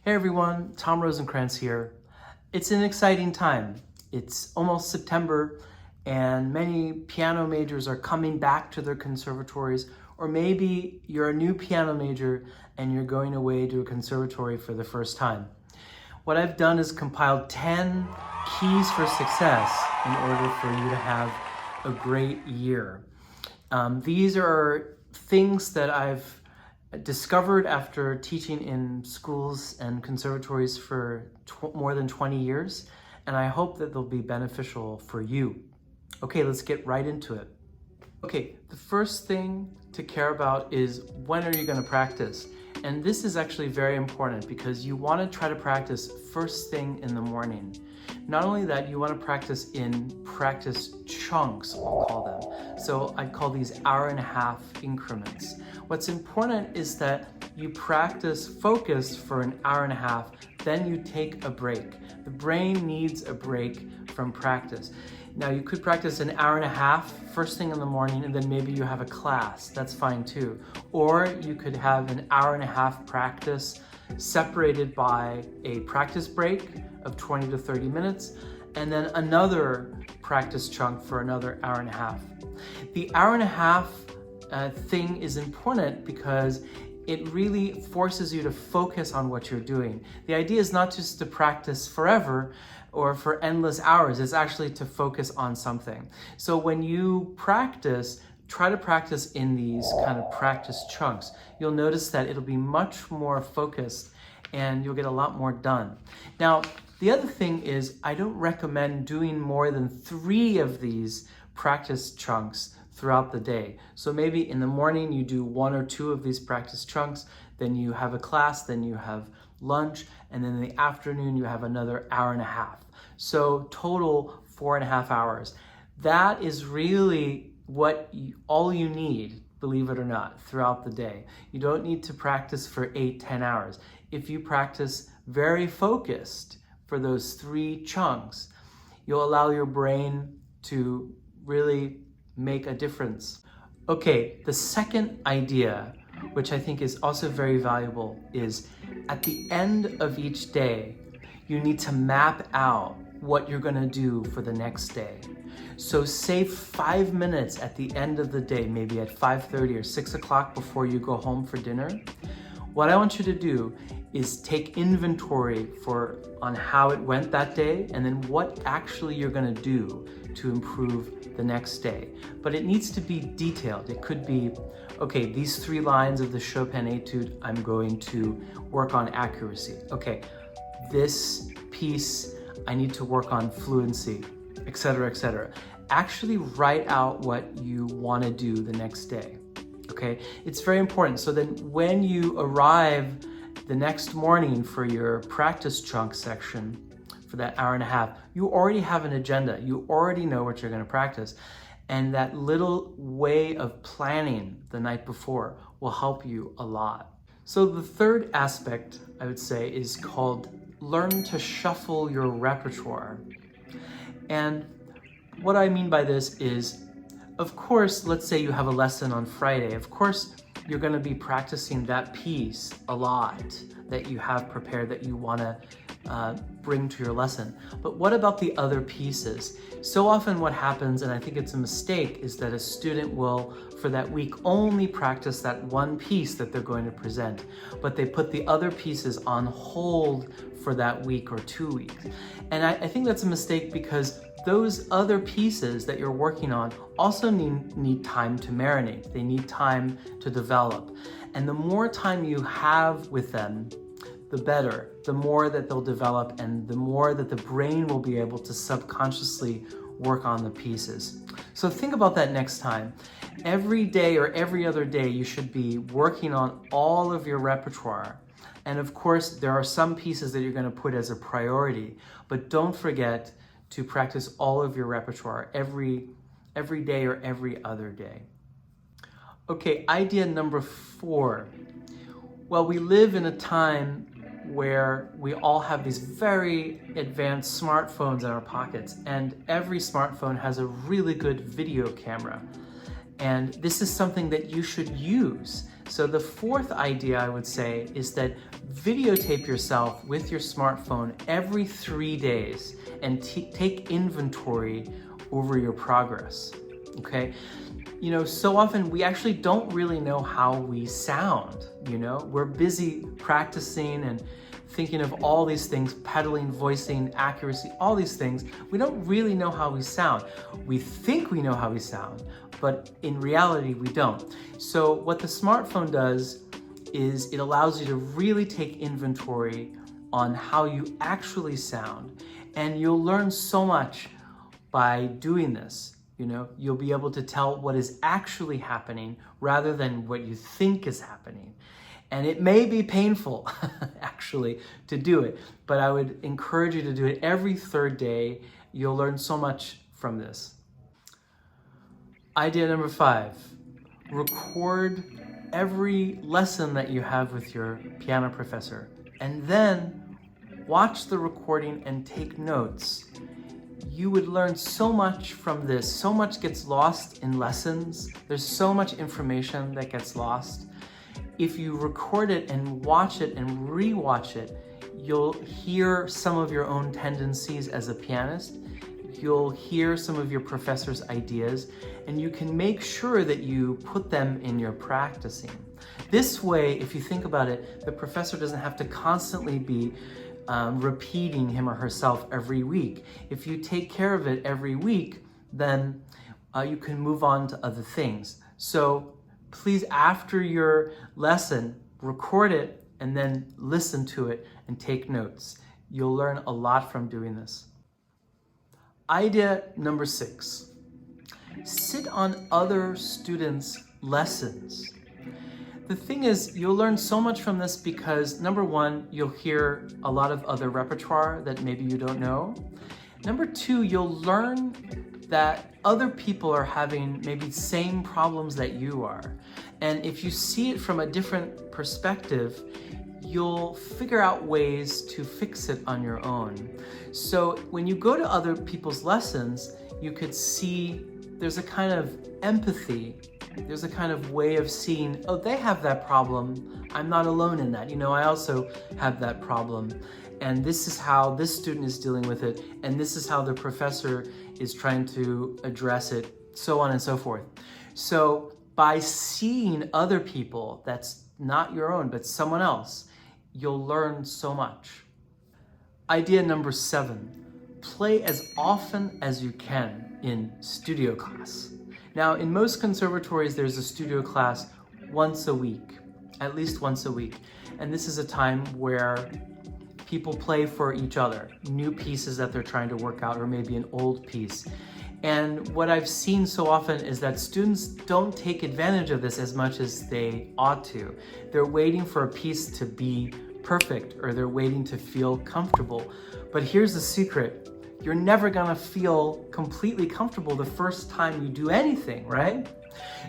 Hey everyone, Tom Rosenkrantz here. It's an exciting time. It's almost September and many piano majors are coming back to their conservatories, or maybe you're a new piano major and you're going away to a conservatory for the first time. What I've done is compiled 10 keys for success in order for you to have a great year. These are things that I've discovered after teaching in schools and conservatories for more than 20 years, and I hope that they'll be beneficial for you. Okay, let's get right into it. Okay, the first thing to care about is when are you going to practice? And this is actually very important because you want to try to practice first thing in the morning. Not only that, you want to practice in practice chunks, I'll call them. So I call these hour-and-a-half increments. What's important is that you practice focused for an hour and a half, then you take a break. The brain needs a break from practice. Now you could practice an hour and a half first thing in the morning and then maybe you have a class, that's fine too. Or you could have an hour and a half practice separated by a practice break of 20 to 30 minutes and then another practice chunk for another hour and a half. The hour and a half thing is important because it really forces you to focus on what you're doing. The idea is not just to practice forever or for endless hours, it's actually to focus on something. So when you practice, try to practice in these kind of practice chunks. You'll notice that it'll be much more focused and you'll get a lot more done. Now, the other thing is I don't recommend doing more than 3 of these practice chunks throughout the day. So maybe in the morning you do 1 or 2 of these practice chunks, then you have a class, then you have lunch, and then in the afternoon you have another hour and a half. So total 4.5 hours. That is really all you need, believe it or not, throughout the day. You don't need to practice for 8-10 hours. If you practice very focused for those 3 chunks, you'll allow your brain to really make a difference. Okay, the second idea, which I think is also very valuable, is at the end of each day, you need to map out what you're gonna do for the next day. So save 5 minutes at the end of the day, maybe at 5:30 or 6 o'clock before you go home for dinner. What I want you to do is take inventory on how it went that day and then what actually you're gonna do to improve the next day. But it needs to be detailed. It could be, okay, these 3 lines of the Chopin etude, I'm going to work on accuracy. Okay, this piece, I need to work on fluency, etc., etc. Actually write out what you want to do the next day. Okay, it's very important. So then when you arrive the next morning for your practice chunk section, for that hour and a half, you already have an agenda. You already know what you're going to practice. And that little way of planning the night before will help you a lot. So the third aspect, I would say, is called learn to shuffle your repertoire. And what I mean by this is, of course, let's say you have a lesson on Friday. Of course, you're going to be practicing that piece a lot that you have prepared that you want to bring to your lesson. But what about the other pieces? So often what happens, and I think it's a mistake, is that a student will, for that week, only practice that one piece that they're going to present, but they put the other pieces on hold for that week or 2 weeks. And I think that's a mistake because those other pieces that you're working on also need time to marinate. They need time to develop. And the more time you have with them, the better, the more that they'll develop and the more that the brain will be able to subconsciously work on the pieces. So think about that next time. Every day or every other day, you should be working on all of your repertoire. And of course, there are some pieces that you're going to put as a priority, but don't forget to practice all of your repertoire every day or every other day. Okay, idea number 4. Well, we live in a time where we all have these very advanced smartphones in our pockets, and every smartphone has a really good video camera. And this is something that you should use. So the fourth idea I would say is that videotape yourself with your smartphone every 3 days and take inventory over your progress, okay? You know, so often we actually don't really know how we sound, you know? We're busy practicing and thinking of all these things, pedaling, voicing, accuracy, all these things. We don't really know how we sound. We think we know how we sound, but in reality, we don't. So what the smartphone does is it allows you to really take inventory on how you actually sound. And you'll learn so much by doing this. You know, you'll be able to tell what is actually happening rather than what you think is happening. And it may be painful, actually, to do it, but I would encourage you to do it every 3rd day. You'll learn so much from this. Idea number 5, record every lesson that you have with your piano professor, and then watch the recording and take notes. You would learn so much from this. So much gets lost in lessons. There's so much information that gets lost. If you record it and watch it and re-watch it, you'll hear some of your own tendencies as a pianist. You'll hear some of your professor's ideas, and you can make sure that you put them in your practicing. This way, if you think about it, the professor doesn't have to constantly be repeating him or herself every week. If you take care of it every week, then you can move on to other things. So please, after your lesson, record it and then listen to it and take notes. You'll learn a lot from doing this. Idea number 6, sit on other students' lessons. The thing is, you'll learn so much from this because, number 1, you'll hear a lot of other repertoire that maybe you don't know. Number 2, you'll learn that other people are having maybe the same problems that you are. And if you see it from a different perspective, you'll figure out ways to fix it on your own. So when you go to other people's lessons, you could see there's a kind of empathy. There's a kind of way of seeing, oh, they have that problem. I'm not alone in that. You know, I also have that problem. And this is how this student is dealing with it. And this is how the professor is trying to address it, so on and so forth. So by seeing other people, that's not your own, but someone else, you'll learn so much. Idea number 7, play as often as you can in studio class. Now, in most conservatories, there's a studio class once a week, at least once a week. And this is a time where people play for each other, new pieces that they're trying to work out, or maybe an old piece. And what I've seen so often is that students don't take advantage of this as much as they ought to. They're waiting for a piece to be perfect, or they're waiting to feel comfortable. But here's the secret. You're never gonna feel completely comfortable the first time you do anything, right?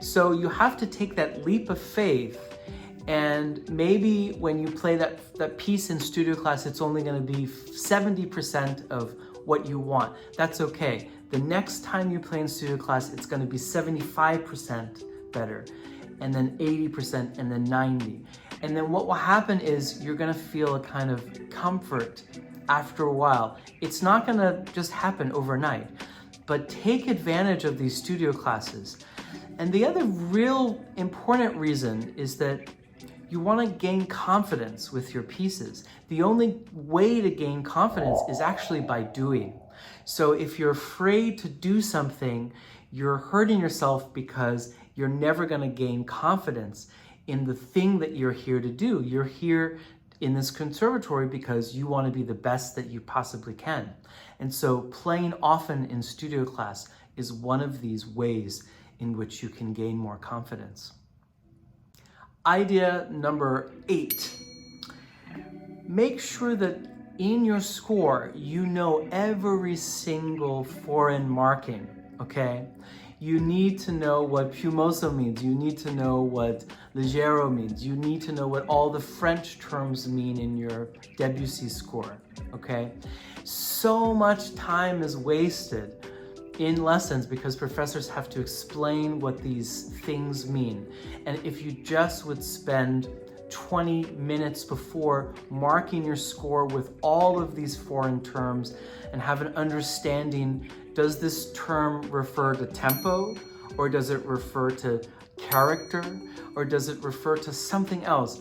So you have to take that leap of faith, and maybe when you play that piece in studio class, it's only gonna be 70% of what you want. That's okay. The next time you play in studio class, it's gonna be 75% better, and then 80%, and then 90. And then what will happen is you're gonna feel a kind of comfort after a while. It's not gonna just happen overnight, but take advantage of these studio classes. And the other real important reason is that you wanna gain confidence with your pieces. The only way to gain confidence is actually by doing. So if you're afraid to do something, you're hurting yourself because you're never gonna gain confidence in the thing that you're here to do. You're here in this conservatory because you want to be the best that you possibly can. And so playing often in studio class is one of these ways in which you can gain more confidence. Idea number 8. Make sure that in your score, you know every single foreign marking, okay? You need to know what piumoso means. You need to know what leggero means. You need to know what all the French terms mean in your Debussy score, okay? So much time is wasted in lessons because professors have to explain what these things mean. And if you just would spend 20 minutes before marking your score with all of these foreign terms and have an understanding, does this term refer to tempo, or does it refer to character, or does it refer to something else?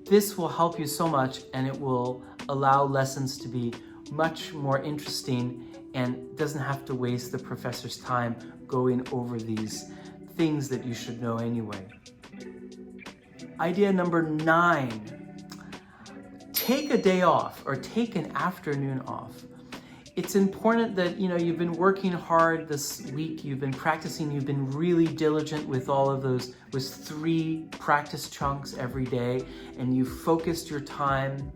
This will help you so much, and it will allow lessons to be much more interesting and doesn't have to waste the professor's time going over these things that you should know anyway. Idea number 9, take a day off or take an afternoon off. It's important that, you've been working hard this week, you've been practicing, you've been really diligent with all of those 3 practice chunks every day, and you focused your time.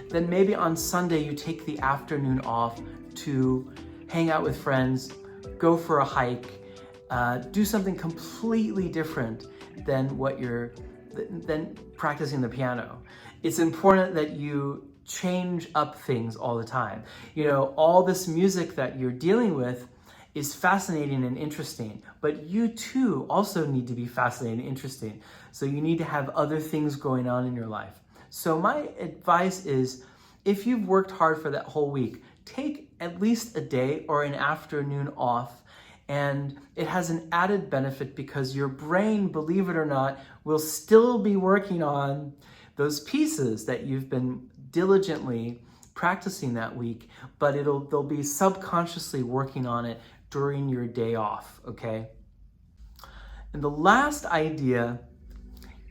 Then maybe on Sunday you take the afternoon off to hang out with friends, go for a hike, do something completely different than than practicing the piano. It's important that you change up things all the time. All this music that you're dealing with is fascinating and interesting, but you too also need to be fascinating and interesting. So you need to have other things going on in your life. So my advice is, if you've worked hard for that whole week, take at least a day or an afternoon off. And it has an added benefit because your brain, believe it or not, will still be working on those pieces that you've been diligently practicing that week, but they'll be subconsciously working on it during your day off, okay? And the last idea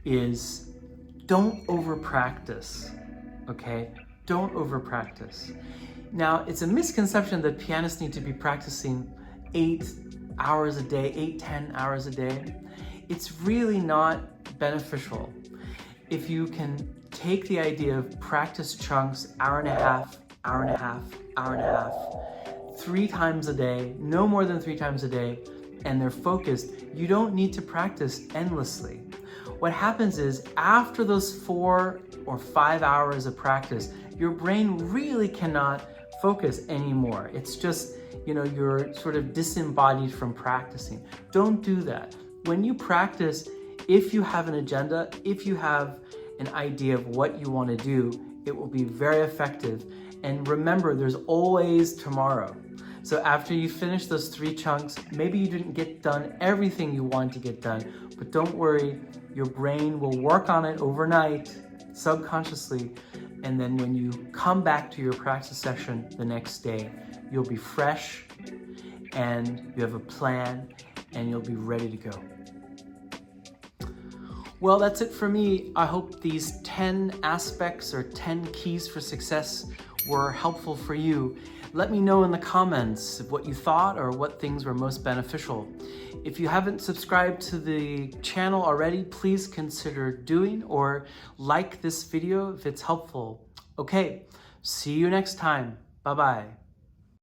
is don't over-practice, okay? Don't over-practice. Now, it's a misconception that pianists need to be practicing 8 hours a day, 10 hours a day. It's really not beneficial. If you can take the idea of practice chunks, hour and a half, 3 times a day, no more than 3 times a day, and they're focused, you don't need to practice endlessly. What happens is, after those 4 or 5 hours of practice, your brain really cannot focus anymore. It's just, you're sort of disembodied from practicing. Don't do that. When you practice, if you have an agenda, if you have an idea of what you want to do, it will be very effective. And remember, there's always tomorrow. So after you finish those 3 chunks, maybe you didn't get done everything you wanted to get done, but don't worry, your brain will work on it overnight, subconsciously, and then when you come back to your practice session the next day, you'll be fresh, and you have a plan, and you'll be ready to go. Well, that's it for me. I hope these 10 aspects or 10 keys for success were helpful for you. Let me know in the comments what you thought or what things were most beneficial. If you haven't subscribed to the channel already, please consider doing, or like this video if it's helpful. Okay, see you next time. Bye-bye.